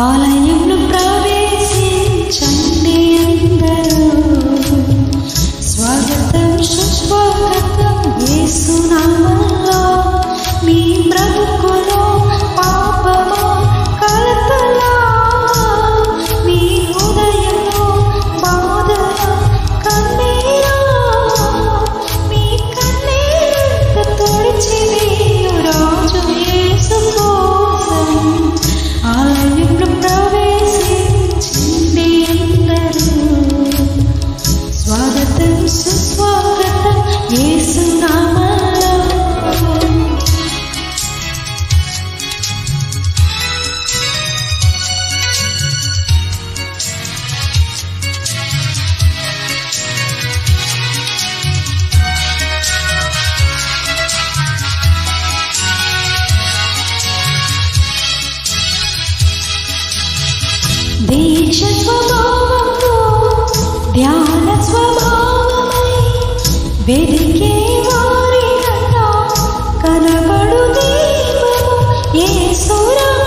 ఆలయంలో ప్రవేశించండి అందరూ, స్వాగతం సుస్వాగతం యేసు నామములో. మీ బ్రతుకులో పాపమా కలతలా, మీ హృదయంలో బాధలా కన్నీరా, మీ కన్నీరంత తుడిచి వేయు రాజు యేసు కోసం. ఆలయంలో ప్రవేశించండి అందరూ, స్వాగతం సుస్వాగతం యేసు నామములో. దీక్ష స్వభావంతో ధ్యాన స్వభావమై వెదికే వారి కన్నా కనబడు దీపము యేసు రాజు.